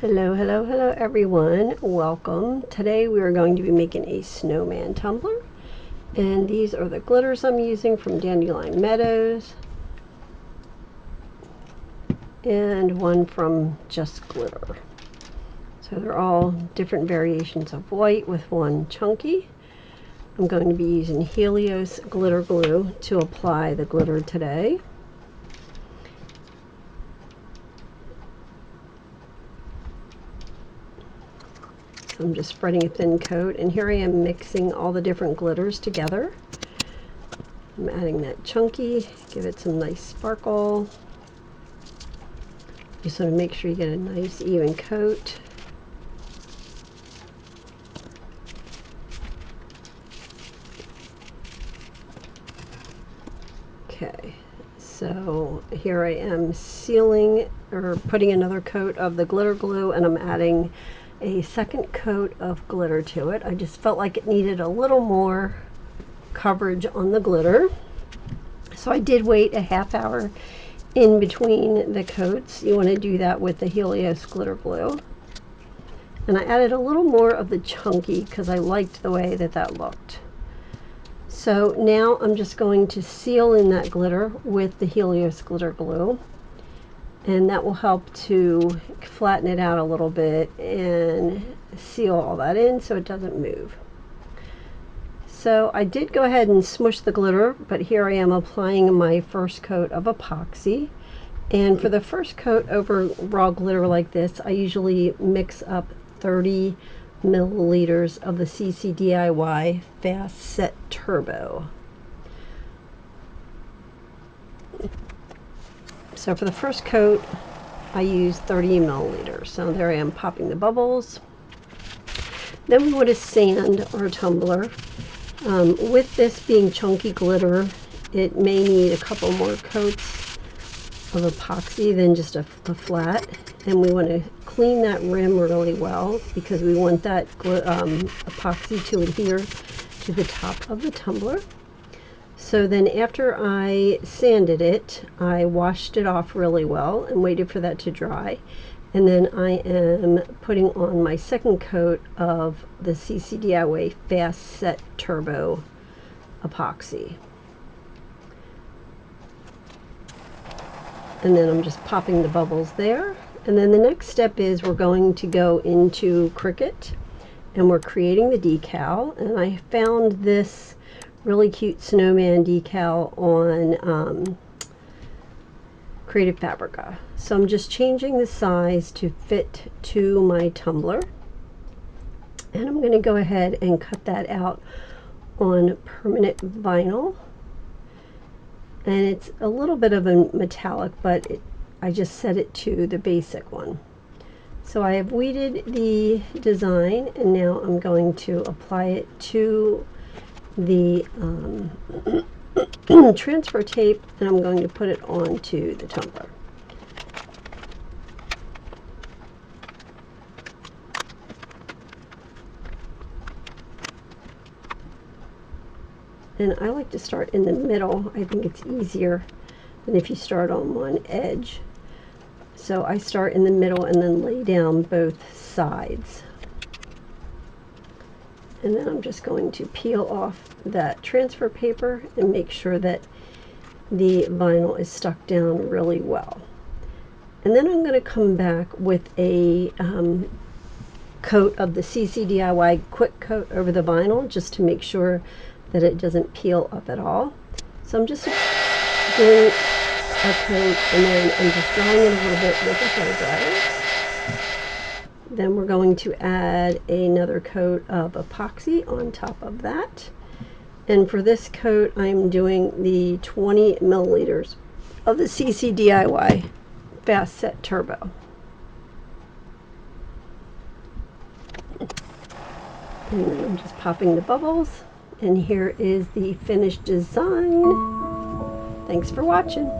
Hello, hello, hello everyone. Welcome. Today we are going to be making a snowman tumbler. And these are the glitters I'm using from Dandelion Meadows. And one from Just Glitter. So they're all different variations of white with one chunky. I'm going to be using Helios glitter glue to apply the glitter today. I'm just spreading a thin coat, and here I am mixing all the different glitters together. I'm adding that chunky, give it some nice sparkle. Just want to make sure you get a nice even coat. Okay, so here I am sealing or putting another coat of the glitter glue, and I'm adding a second coat of glitter to it. I just felt like it needed a little more coverage on the glitter. So I did wait a half hour in between the coats. You want to do that with the Helios glitter glue. And I added a little more of the chunky because I liked the way that looked. So now I'm just going to seal in that glitter with the Helios glitter glue. And that will help to flatten it out a little bit and seal all that in so it doesn't move. So I did go ahead and smush the glitter, but here I am applying my first coat of epoxy. And for the first coat over raw glitter like this, I usually mix up 30 milliliters of the CC DIY Fast Set Turbo. So for the first coat, I use 30 milliliters. So there I am popping the bubbles. Then we want to sand our tumbler. With this being chunky glitter, it may need a couple more coats of epoxy than just a flat. And we want to clean that rim really well because we want that epoxy to adhere to the top of the tumbler. So then after I sanded it, I washed it off really well and waited for that to dry. And then I am putting on my second coat of the CC DIY Fast Set Turbo epoxy. And then I'm just popping the bubbles there. And then the next step is we're going to go into Cricut and we're creating the decal. And I found this really cute snowman decal on Creative Fabrica. So I'm just changing the size to fit to my tumbler, and I'm going to go ahead and cut that out on permanent vinyl. And it's a little bit of a metallic, but I just set it to the basic one. So I have weeded the design, and now I'm going to apply it to the transfer tape, and I'm going to put it onto the tumbler. And I like to start in the middle. I think it's easier than if you start on one edge. So I start in the middle and then lay down both sides. And then I'm just going to peel off that transfer paper and make sure that the vinyl is stuck down really well. And then I'm going to come back with a coat of the CC DIY Quick Coat over the vinyl just to make sure that it doesn't peel up at all. So I'm just doing a coat, and then I'm just drying it a little bit with a hairdryer. Then we're going to add another coat of epoxy on top of that. And for this coat, I'm doing the 20 milliliters of the CC DIY Fast Set Turbo. And then I'm just popping the bubbles. And here is the finished design. Thanks for watching.